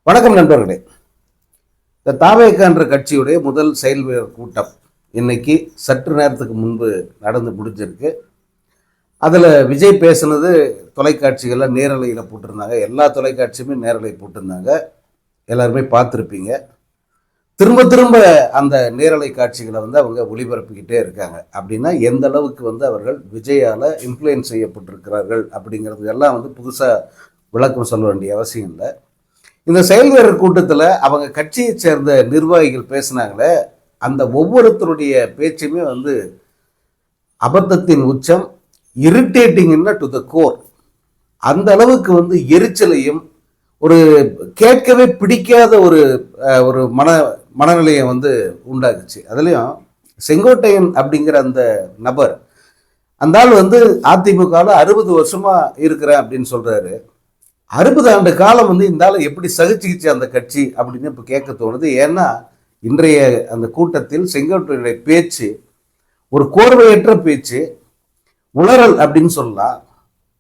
வணக்கம் நண்பர்களே. இந்த தாவேக என்ற கட்சியுடைய முதல் செயல் வீரர் கூட்டம் இன்னைக்கு சற்று நேரத்துக்கு முன்பு நடந்து முடிஞ்சிருக்கு. அதில் விஜய் பேசுனது தொலைக்காட்சிகளில் நேரலையில் போட்டிருந்தாங்க. எல்லா தொலைக்காட்சியுமே நேரலை போட்டிருந்தாங்க. எல்லாருமே பார்த்துருப்பீங்க. திரும்ப திரும்ப அந்த நேரலை காட்சிகளை அவங்க ஒளிபரப்பிக்கிட்டே இருக்காங்க. அப்படின்னா எந்த அளவுக்கு அவர்கள் விஜயால் இன்ஃப்ளூயன்ஸ் செய்யப்பட்டிருக்கிறார்கள் அப்படிங்கிறது எல்லாம் புதுசாக விளக்கம் சொல்ல வேண்டிய அவசியம் இல்லை. இந்த செயல் வீரர் கூட்டத்தில் அவங்க கட்சியை சேர்ந்த நிர்வாகிகள் பேசினாங்களே, அந்த ஒவ்வொருத்தருடைய பேச்சுமே அபத்தத்தின் உச்சம், இரிட்டேட்டிங்னா டு த கோர். அந்த அளவுக்கு எரிச்சலையும் ஒரு கேட்கவே பிடிக்காத ஒரு ஒரு மனநிலையை உண்டாக்குச்சு. அதுலேயும் செங்கோட்டையன் அப்படிங்கிற அந்த நபர், அந்த ஆள் அதிமுகவில் 60 வருஷமா இருக்கிறேன் அப்படின்னு சொல்றாரு. 60 ஆண்டு காலம் இந்த ஆளை எப்படி சகிச்சுக்கிச்சு அந்த கட்சி அப்படின்னு இப்போ கேட்க தோணுது. ஏன்னா இன்றைய அந்த கூட்டத்தில் செங்கோட்டையுடைய பேச்சு ஒரு கோர்வையற்ற பேச்சு, உளறல் அப்படின்னு சொல்லலாம்.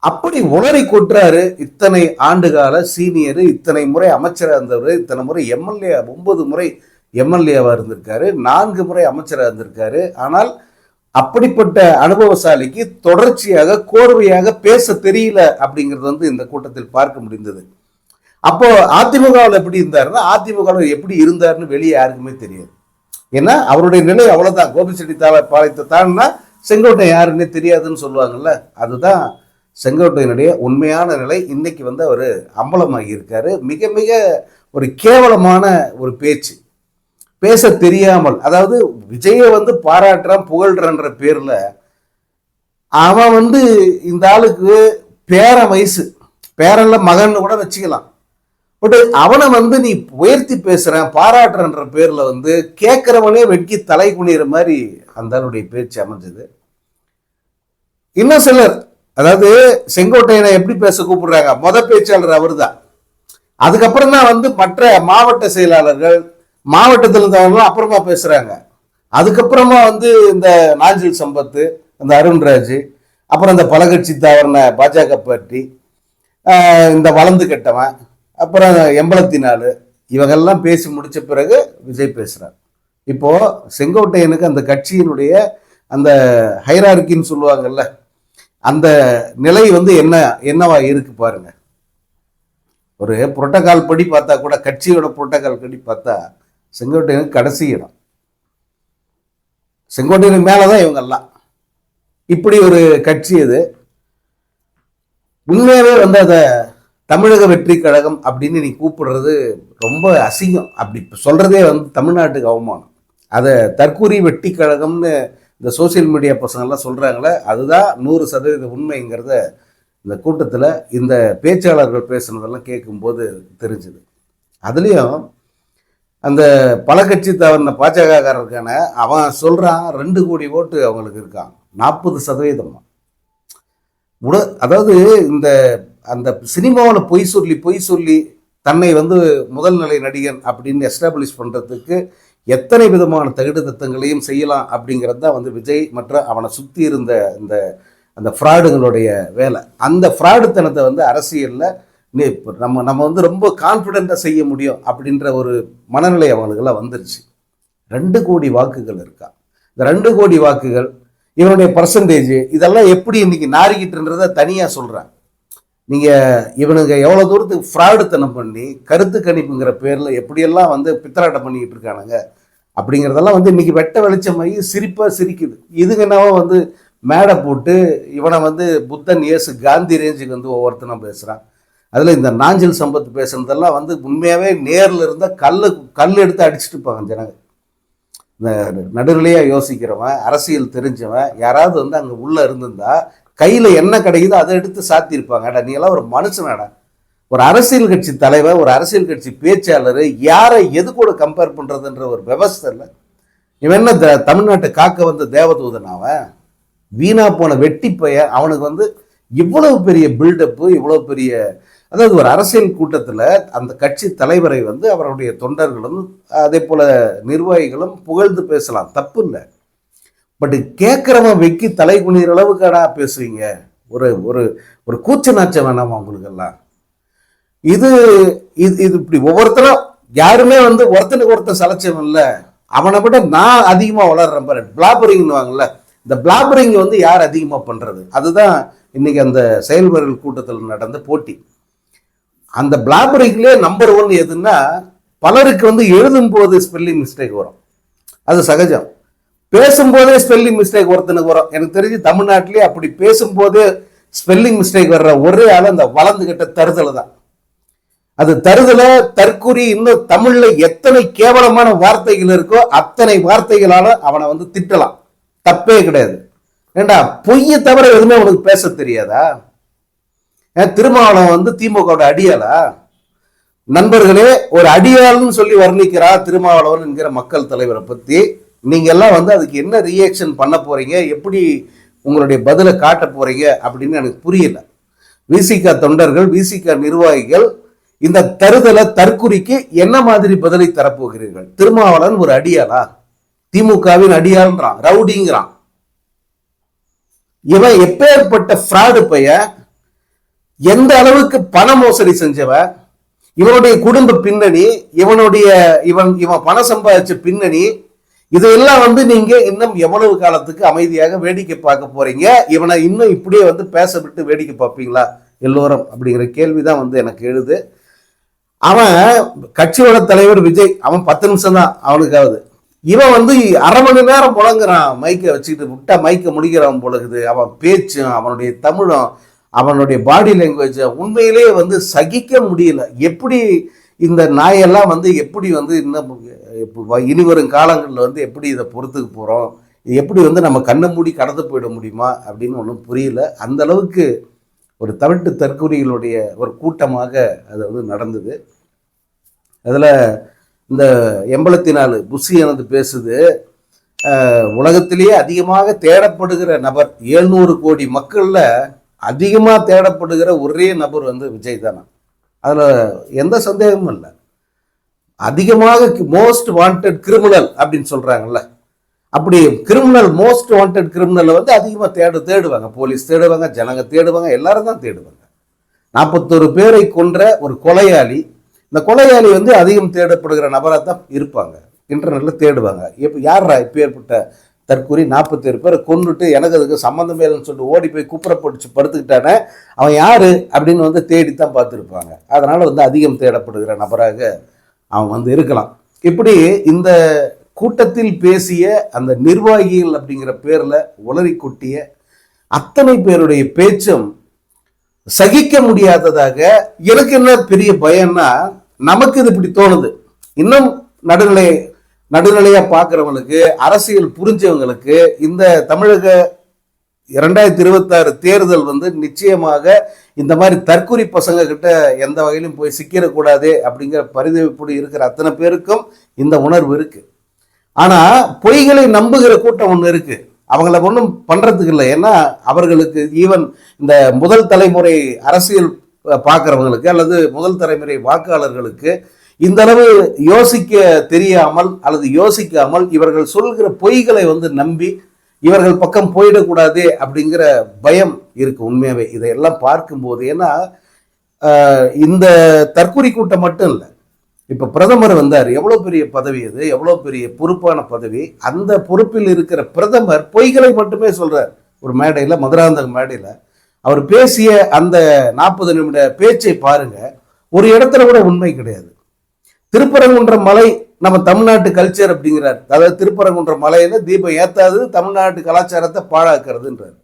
அப்படி உளறி கொட்டுறாரு. இத்தனை ஆண்டு கால சீனியர், இத்தனை முறை அமைச்சராக இருந்தவர், இத்தனை முறை எம்எல்ஏ, 9 முறை எம்எல்ஏவாக இருந்திருக்காரு, 4 முறை அமைச்சராக இருந்திருக்காரு. ஆனால் அப்படிப்பட்ட அனுபவசாலிக்கு தொடர்ச்சியாக கோர்வையாக பேச தெரியல அப்படிங்கிறது இந்த கூட்டத்தில் பார்க்க முடிந்தது. அப்போ அதிமுகவில் எப்படி இருந்தாருன்னா, அதிமுகவில் எப்படி இருந்தாருன்னு வெளியே யாருக்குமே தெரியாது. ஏன்னா அவருடைய நிலை அவ்வளவுதான். கோபிச்செட்டி பாளையத்தை தாண்டினா செங்கோட்டை யாருன்னே தெரியாதுன்னு சொல்லுவாங்கல்ல. அதுதான் செங்கோட்டையினுடைய உண்மையான நிலை. இன்னைக்கு அவர் அம்பலமாகி இருக்காரு. மிக மிக ஒரு கேவலமான ஒரு பேச்சு, பேச தெரியாமல். அதாவது விஜயை பாராட்டுறான், புகழ்றன்ற பேர்ல அவன் இந்த ஆளுக்கு பேர வயசு, பேரன்ல மகன் கூட வச்சுக்கலாம். பட் அவனை நீ உயர்த்தி பேசுறேன், பாராட்டுறன்ற பேர்ல கேட்கிறவனே வெட்கி தலை குனிற மாதிரி அந்த ஆளுடைய பேச்சு அமைஞ்சது. இன்னும் சிலர், அதாவது செங்கோட்டையனை எப்படி பேச கூப்பிடுறாங்க, பேச்சாளர் அவரு தான். அதுக்கப்புறம் தான் மற்ற மாவட்ட செயலாளர்கள், மாவட்டத்தில் இருந்தவங்களும் அப்புறமா பேசுறாங்க. அதுக்கப்புறமா இந்த நாஞ்சில் சம்பத்து, அந்த அருண்ராஜ், அப்புறம் இந்த பலகட்சி தாவரண பாஜக பார்ட்டி, இந்த வளர்ந்து கட்டவன், அப்புறம் எம்பலத்தினாலு, இவங்கெல்லாம் பேசி முடிச்ச பிறகு விஜய் பேசுறார். இப்போ செங்கோட்டையனுக்கு அந்த கட்சியினுடைய அந்த ஹைரார்கின்னு சொல்லுவாங்கல்ல, அந்த நிலை என்னவா இருக்கு பாருங்க. ஒரு புரோட்டோகால் படி பார்த்தா கூட, கட்சியோட புரோட்டோகால் படி பார்த்தா செங்கோட்டையனுக்கு கடைசி இடம். செங்கோட்டையனுக்கு மேலதான் இவங்கெல்லாம். இப்படி ஒரு கட்சி இது. உண்மையாவே அதை தமிழக வெற்றி கழகம் அப்படின்னு நீ கூப்பிடுறது ரொம்ப அசிங்கம். அப்படி சொல்றதே தமிழ்நாட்டுக்கு அவமானம். அதை தற்கூரி வெட்டி கழகம்னு இந்த சோசியல் மீடியா பசங்கள்லாம் சொல்றாங்களே, அதுதான் 100% உண்மைங்கிறத இந்த கூட்டத்தில் இந்த பேச்சாளர்கள் பேசுனதெல்லாம் கேட்கும்போது தெரிஞ்சுது. அதுலேயும் அந்த பல கட்சி தவறின பாஜகக்காரருக்கான அவன் சொல்றான் 2 கோடி ஓட்டு அவங்களுக்கு இருக்கான், 40%. அதாவது இந்த அந்த சினிமாவில் பொய் சொல்லி தன்னை முதல் நிலை நடிகன் அப்படின்னு எஸ்டாப்ளிஷ் பண்றதுக்கு எத்தனை விதமான தகுடு தத்தங்களையும் செய்யலாம் அப்படிங்கிறது தான் விஜய் மற்ற அவனை சுற்றி இருந்த இந்த அந்த ஃப்ராடுகளுடைய வேலை. அந்த ஃப்ராடுத்தனத்தை அரசியலில் நம்ம ரொம்ப கான்ஃபிடென்ட்டாக செய்ய முடியும் அப்படின்ற ஒரு மனநிலை அவங்களுக்கெல்லாம் வந்துருச்சு. 2 கோடி வாக்குகள் இருக்கா. இந்த 2 கோடி வாக்குகள், இவனுடைய பர்சன்டேஜ், இதெல்லாம் எப்படி இன்னைக்கு நாரிக்கிட்டுன்றத தனியாக சொல்கிறேன். நீங்கள் இவனுங்க எவ்வளோ தூரத்துக்கு ஃப்ராடுத்தனம் பண்ணி கருத்து கணிப்புங்கிற பேரில் எப்படியெல்லாம் பித்தராட்டம் பண்ணிக்கிட்டு இருக்கானுங்க அப்படிங்கிறதெல்லாம் இன்னைக்கு வெட்ட வெளிச்சமாகி சிரிப்பாக சிரிக்குது. இதுங்க என்னவோ மேடை போட்டு இவனை புத்தன், இயேசு, காந்தி ரேஞ்சுக்கு ஒவ்வொருத்தனும் பேசுகிறான். அதில் இந்த நாஞ்சில் சம்பத்து பேசுனதெல்லாம் உண்மையாகவே நேரில் இருந்தால் கல் எடுத்து அடிச்சுட்டு இருப்பாங்க ஜனங்க. இந்த நடுநிலையாக யோசிக்கிறவன், அரசியல் தெரிஞ்சவன் யாராவது அங்கே உள்ளே இருந்திருந்தா கையில் என்ன கிடைக்குதோ அதை எடுத்து சாத்தியிருப்பாங்க. நீ எல்லாம் ஒரு மனுஷனாடா, ஒரு அரசியல் கட்சி தலைவர், ஒரு அரசியல் கட்சி பேச்சாளர், யாரை எது கூட கம்பேர் பண்ணுறதுன்ற ஒரு விவஸ்தை இல்லை. இவன் என்ன தமிழ்நாட்டை காக்க வந்த தேவதூதன்? அவன் வீணா போன வெட்டி பையன். அவனுக்கு இவ்வளவு பெரிய பில்டப்பு, இவ்வளவு பெரிய, அதாவது ஒரு அரசியல் கூட்டத்தில் அந்த கட்சி தலைவரை அவருடைய தொண்டர்களும் அதே போல நிர்வாகிகளும் புகழ்ந்து பேசலாம், தப்பு இல்லை. பட் கேட்குறவன் வெக்கி தலை குனிகிற அளவுக்காடா பேசுவீங்க? ஒரு ஒரு ஒரு கூச்ச நாச்சம் வேணாமா உங்களுக்கெல்லாம்? இது இது இது இப்படி ஒவ்வொருத்தரும் யாருமே வந்து ஒருத்தனுக்கு ஒருத்தர் சலைச்சவன் இல்லை, அவனை விட நான் அதிகமாக வளர்றேன் பாரு, பிளாபரிங்னு வாங்கல, இந்த பிளாபரிங் வந்து யார் அதிகமாக பண்ணுறது, அதுதான் இன்னைக்கு அந்த செயல்வர்கள் கூட்டத்தில் நடந்த போட்டி. அந்த பிளாபரிங்லேயே நம்பர் 1 எதுன்னா, பலருக்கு வந்து எழுதும் போது ஸ்பெல்லிங் மிஸ்டேக் வரும், அது சகஜம். பேசும்போதே ஸ்பெல்லிங் மிஸ்டேக் ஒருத்தனுக்கு வரும். எனக்கு தெரிஞ்சு தமிழ்நாட்டிலே அப்படி பேசும்போதே ஸ்பெல்லிங் மிஸ்டேக் வர்ற ஒரே ஆள் அந்த வளர்ந்துகிட்ட தருதலை தான். அது தருதல, தற்குறி, இன்னும் தமிழ்ல எத்தனை கேவலமான வார்த்தைகள் இருக்கோ அத்தனை வார்த்தைகளால அவனை வந்து திட்டலாம், தப்பே கிடையாது. ஏண்டா பொய்யை தவிர எதுவுமே உனக்கு பேச தெரியாதா? திருமாவளவன் வந்து திமுக அடியாளா? நண்பர்களே, ஒரு அடியாள்னு சொல்லி வர்ணிக்கிறா திருமாவளவன் என்கிற மக்கள் தலைவரை பத்தி. நீங்க எல்லாம் வந்து அதுக்கு என்ன ரியாக்ஷன் பண்ண போறீங்க, எப்படி உங்களுடைய பதிலை காட்ட போறீங்க அப்படின்னு எனக்கு புரியல. விசிக தொண்டர்கள், விசிக நிர்வாகிகள் இந்த தருதல தற்குறிக்கு என்ன மாதிரி பதிலை தரப்போகிறீர்கள்? திருமாவளவன் ஒரு அடியாளா? திமுகவின் அடியாள்ன்றான், ரவுடிங்கிறான். இவன் எப்பேற்பட்ட ஃப்ராடு பைய, எந்த அளவுக்கு பண மோசடி செஞ்சவ, இவனுடைய குடும்ப பின்னணி, இவன் பணம் சம்பாதிச்ச பின்னணி, இதெல்லாம் வந்து நீங்க இன்னும் எவ்வளவு காலத்துக்கு அமைதியாக வேடிக்கை பார்க்க போறீங்க? இவனை இன்னும் இப்படியே வந்து பேச விட்டு வேடிக்கை பார்ப்பீங்களா எல்லோரும் அப்படிங்கிற கேள்விதான் வந்து எனக்கு எழுது. அவன் கட்சியோட தலைவர் விஜய், அவன் 10 நிமிஷம் தான் அவனுக்காவது. இவன் வந்து அரை மணி நேரம் முழங்குறான், மைக்கை வச்சுக்கிட்டு விட்டா மைக்கை முடிக்கிறான் பொழுது. அவன் பேச்சும், அவனுடைய தமிழும், அவனுடைய பாடி லாங்குவேஜ் உண்மையிலேயே வந்து சகிக்க முடியல. எப்படி இந்த நாயெல்லாம் வந்து எப்படி வந்து இன்னும் இனி வரும் காலங்களில் வந்து எப்படி இதை பொறுத்துக்கு போகிறோம், எப்படி வந்து நம்ம கண்ணை மூடி கடந்து போயிட முடியுமா அப்படின்னு ஒன்றும் புரியல. அந்த அளவுக்கு ஒரு தவிட்டு தற்கொலைகளுடைய ஒரு கூட்டமாக அது வந்து நடந்தது. அதில் இந்த 84 புஷி எனது பேசுது, உலகத்திலேயே அதிகமாக தேடப்படுகிற நபர், 700 கோடி மக்களில் அதிகமாக தேடப்படுகிற ஒரே நபர் வந்து விஜய் தானே. அதில் எந்த சந்தேகமும் இல்லை. அதிகமாக மோஸ்ட் வாண்டட் கிரிமினல் அப்படின்னு சொல்கிறாங்கல்ல, அப்படி கிரிமினல், மோஸ்ட் வாண்டட் கிரிமினலை வந்து அதிகமாக தேடுவாங்க, போலீஸ் தேடுவாங்க, ஜனங்க தேடுவாங்க, எல்லாரும் தான் தேடுவாங்க. 41 பேரை கொன்ற ஒரு கொலையாளி, இந்த கொலையாளி வந்து அதிகம் தேடப்படுகிற நபராக தான் இருப்பாங்க, இன்டர்நெட்டில் தேடுவாங்க. இப்போ யாரா இப்போ ஏற்பட்ட தற்கூரி 47 பேரை கொண்டுட்டு எனக்கு அதுக்கு சம்மந்தமே இல்லைன்னு சொல்லிட்டு ஓடி போய் குப்புறப்படிச்சு படுத்துக்கிட்டானே, அவன் யார் அப்படின்னு வந்து தேடித்தான் பார்த்துருப்பாங்க. அதனால் வந்து அதிகம் தேடப்படுகிற நபராக அவன் வந்து இருக்கலாம். இப்படி இந்த கூட்டத்தில் பேசிய அந்த நிர்வாகிகள் அப்படிங்கிற பேரில் உளறி கொட்டிய அத்தனை பேருடைய பேச்சும் சகிக்க முடியாததாக. எனக்கு என்ன பெரிய பயம்னா, நமக்கு இது இப்படி தோணுது, இன்னும் நடுநிலையா பார்க்குறவங்களுக்கு, அரசியல் புரிஞ்சவங்களுக்கு இந்த தமிழக 2026 தேர்தல் வந்து நிச்சயமாக இந்த மாதிரி தற்கொலை பசங்க கிட்ட எந்த வகையிலும் போய் சிக்கிடக்கூடாது அப்படிங்கிற பரிதவிப்படி இருக்கிற அத்தனை பேருக்கும் இந்த உணர்வு இருக்கு. ஆனா பொய்களை நம்புகிற கூட்டம் ஒன்று இருக்கு, அவங்கள ஒன்றும் பண்றதுக்கு இல்லை. ஏன்னா அவர்களுக்கு ஈவன் இந்த முதல் தலைமுறை அரசியல் பார்க்குறவங்களுக்கு அல்லது முதல் தலைமுறை வாக்காளர்களுக்கு இந்த அளவு யோசிக்க தெரியாமல் அல்லது யோசிக்காமல் இவர்கள் சொல்கிற பொய்களை வந்து நம்பி இவர்கள் பக்கம் போயிடக்கூடாது அப்படிங்கிற பயம் இருக்கு உண்மையாவே இதையெல்லாம் பார்க்கும்போது. ஏன்னா இந்த தற்கொலை கூட்டம் மட்டும் இல்லை, இப்போ பிரதமர் வந்தார், எவ்வளோ பெரிய பதவி அது, எவ்வளோ பெரிய பொறுப்பான பதவி. அந்த பொறுப்பில் இருக்கிற பிரதமர் பொய்களை மட்டுமே சொல்றார். ஒரு மேடையில், மதுராந்தக மேடையில் அவர் பேசிய அந்த 40 நிமிட பேச்சை பாருங்க, ஒரு இடத்துல கூட உண்மை கிடையாது. திருப்பரங்குன்ற மலை நம்ம தமிழ்நாட்டு கல்ச்சர் அப்படிங்கிறார். அதாவது திருப்பரங்குன்ற மலையில தீபம் ஏத்தாது தமிழ்நாட்டு கலாச்சாரத்தை பாழாக்குறதுன்றார்.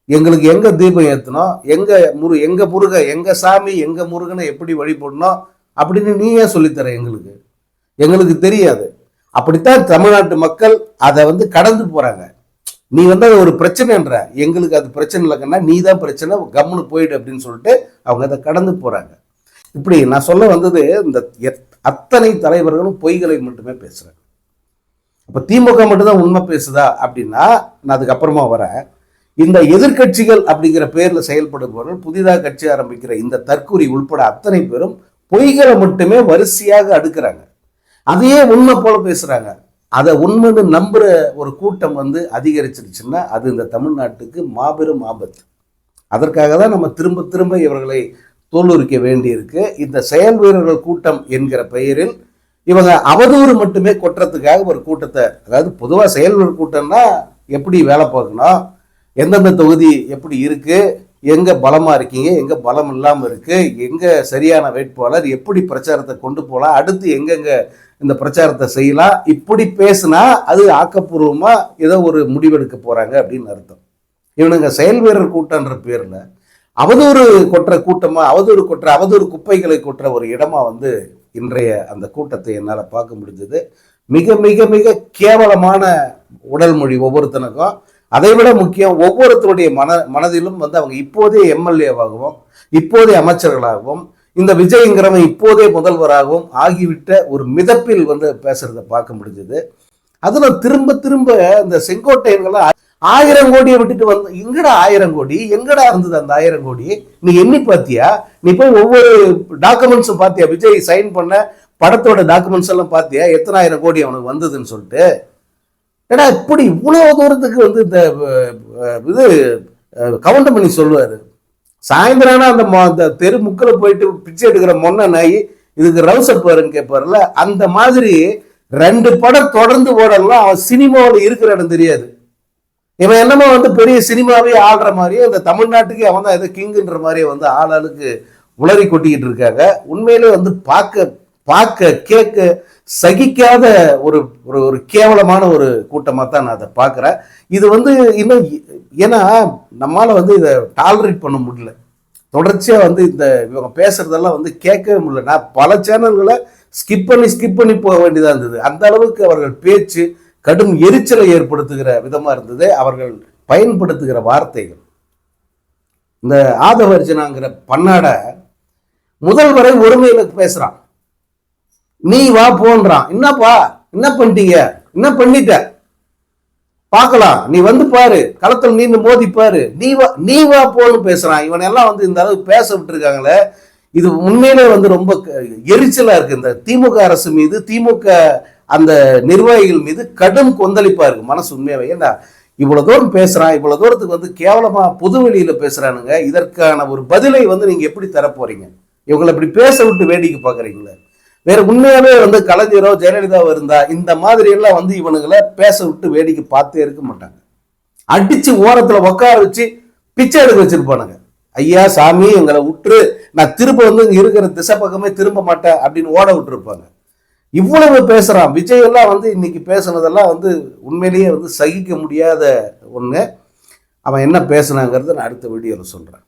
எங்களுக்கு எங்க தீபம் ஏற்றணும், எங்க முருகன், எங்க சாமி, எங்க முருகனை எப்படி வழிபடணும் அப்படின்னு நீ ஏன் சொல்லித்தர? எங்களுக்கு தெரியாது. அப்படித்தான் தமிழ்நாட்டு மக்கள் அதை வந்து கடந்து போறாங்க. நீ வந்து அது ஒரு பிரச்சனைன்ற, எங்களுக்கு அது பிரச்சனை இல்லைங்கன்னா நீ தான் பிரச்சனை, கம்முன்னு போயிடு அப்படின்னு சொல்லிட்டு அவங்க அதை கடந்து போறாங்க. இப்படி நான் சொல்ல வந்தது, இந்த அத்தனை தலைவர்களும் பொய்களை மட்டுமே பேசுறாங்க. அப்ப திமுக மட்டும்தான் உண்மை பேசுதா அப்படின்னா நான் அதுக்கப்புறமா வரேன். இந்த எதிர்கட்சிகள் அப்படிங்கிற பேர்ல செயல்படுபவர்கள், புதிதாக கட்சி ஆரம்பிக்கிற இந்த தற்கூரி உள்பட அத்தனை பேரும் பொய்களை மட்டுமே வரிசையாக அடுக்கிறாங்க, அதையே உண்மை போல பேசுறாங்க. அதை உண்மைன்னு நம்புற ஒரு கூட்டம் வந்து அதிகரிச்சிருச்சுன்னா அது இந்த தமிழ்நாட்டுக்கு மாபெரும் ஆபத்து. அதற்காக தான் நம்ம திரும்ப திரும்ப இவர்களை தோலுரிக்க வேண்டியிருக்கு. இந்த செயல் வீரர்கள் கூட்டம் என்கிற பெயரில் இவங்க அவதூறு மட்டுமே கொட்டுறதுக்காக ஒரு கூட்டத்தை, அதாவது பொதுவாக செயல் வீரர் கூட்டம்னா எப்படி வேலை பார்க்கணும், எந்தெந்த தொகுதி எப்படி இருக்கு, எங்க பலமா இருக்கீங்க, எங்க பலம் இல்லாமல் இருக்கு, எங்க சரியான வேட்பாளர், எப்படி பிரச்சாரத்தை கொண்டு போகலாம், அடுத்து எங்கெங்க இந்த பிரச்சாரத்தை செய்யலாம், இப்படி பேசினா அது ஆக்கப்பூர்வமா ஏதோ ஒரு முடிவெடுக்க போறாங்க அப்படின்னு அர்த்தம். இவனுங்க செயல் வீரர் கூட்டம்ன்ற பேர்ல அவதூறு கொற்ற கூட்டமா, அவதூறு குப்பைகளை கொற்ற ஒரு இடமா வந்து இன்றைய அந்த கூட்டத்தை என்னால் பார்க்க முடிஞ்சது. மிக மிக மிக கேவலமான உடல் மொழி ஒவ்வொருத்தனுக்கும். அதை விட முக்கியம், ஒவ்வொருத்தருடைய மனதிலும் வந்து அவங்க இப்போதே எம்எல்ஏவாகவும் இப்போதே அமைச்சர்களாகவும் இந்த விஜய்ங்கிறவன் இப்போதே முதல்வராகவும் ஆகிவிட்ட ஒரு மிதப்பில் வந்து பேசுறதை பார்க்க முடிஞ்சது. அதுல திரும்ப திரும்ப இந்த செங்கோட்டையன்கள்லாம் 1000 கோடியை விட்டுட்டு வந்து, எங்கடா 1000 கோடி, எங்கடா இருந்தது அந்த 1000 கோடி, நீ எண்ணி பார்த்தியா, நீ போய் ஒவ்வொரு டாக்குமெண்ட்ஸும் பார்த்தியா, விஜய் சைன் பண்ண படத்தோட டாக்குமெண்ட்ஸ் எல்லாம் பார்த்தியா, எத்தனை 1000 கோடி அவனுக்கு வந்ததுன்னு சொல்லிட்டு. ஏடா இப்படி இவ்வளவு தூரத்துக்கு வந்து இந்த இது கவுண்ட் பண்ணி சொல்லுவாரு. சாயந்தரம் அந்த தெரு முக்கில் போயிட்டு பிச்சை எடுக்கிற மொன்ன நாய் இதுக்கு ரவுசர் பாருன்னு கேட்பாருல்ல, அந்த மாதிரி 2 படம் தொடர்ந்து ஓடலாம். அவன் சினிமாவில் இருக்கிற இடம் தெரியாது. இவன் என்னமோ வந்து பெரிய சினிமாவே ஆடுற மாதிரியே, இந்த தமிழ்நாட்டுக்கு அவன் தான் ஏதோ கிங்குன்ற மாதிரியே வந்து ஆளுக்கு உளறி கொட்டிக்கிட்டு இருக்காங்க. உண்மையிலே வந்து பார்க்க கேட்க சகிக்காத ஒரு ஒரு கேவலமான ஒரு கூட்டமாக தான் நான் அதை பார்க்குறேன். இது வந்து இன்னும் ஏன்னா நம்மளால் வந்து இதை டாலரேட் பண்ண முடியல. தொடர்ச்சியாக வந்து இந்த இவங்க பேசுறதெல்லாம் வந்து கேட்கவே முடியல. நான் பல சேனல்களை ஸ்கிப் பண்ணி போக வேண்டியதாக இருந்தது. அந்த அளவுக்கு அவர்கள் பேச்சு கடும் எரிச்சலை ஏற்படுத்துகிற விதமா இருந்தது. அவர்கள் பயன்படுத்துகிற வார்த்தைகள், இந்த ஆதவர்ஜனாங்கிற பன்னாட முதல்வரை ஒருமையில பேசுறான், நீ வா போன்றான். என்னப்பா என்ன பண்ணிட்டீங்க, என்ன பண்ணிட்ட பார்க்கலாம், நீ வந்து பாரு, களத்தில் நீ மோதி பாரு, நீ வா போன்னு பேசுறான். இவன் எல்லாம் வந்து இந்த அளவுக்கு பேச விட்டு இருக்காங்களே, இது உண்மையிலே வந்து ரொம்ப எரிச்சலா இருக்கு. இந்த திமுக அரசு மீது, திமுக அந்த நிர்வாகிகள் மீது கடும் கொந்தளிப்பா இருக்கு மனசு உண்மையாவே. ஏன்னா இவ்வளவு தூரம் பேசுறான், இவ்வளவு தூரத்துக்கு வந்து கேவலமா பொதுவெளியில பேசுறானுங்க. இதற்கான ஒரு பதிலை வந்து நீங்க எப்படி தரப்போறீங்க? இவங்களை இப்படி பேச விட்டு வேடிக்கை பாக்குறீங்களே. வேற உண்மையாவே வந்து கலைஞரோ ஜெயலலிதாவோ இருந்தா இந்த மாதிரி எல்லாம் வந்து இவனுங்களை பேச விட்டு வேடிக்கை பார்த்தே இருக்க மாட்டாங்க. அடிச்சு ஓரத்துல உட்கார வச்சு பிச்சை எடுக்க வச்சிருப்பானுங்க. ஐயா சாமி எங்களை விட்டுரு, நான் திரும்ப வந்து இங்க இருக்கிற திசை பக்கமே திரும்ப மாட்டேன் அப்படின்னு ஓட விட்டு இருப்பாங்க. இவ்வளவு பேசுறான் விஜய் எல்லாம் வந்து இன்னைக்கு பேசுனதெல்லாம் வந்து உண்மையிலேயே வந்து சகிக்க முடியாத ஒண்ணு. அவன் என்ன பேசுனாங்கிறத நான் அடுத்த வீடியோவில் சொல்றேன்.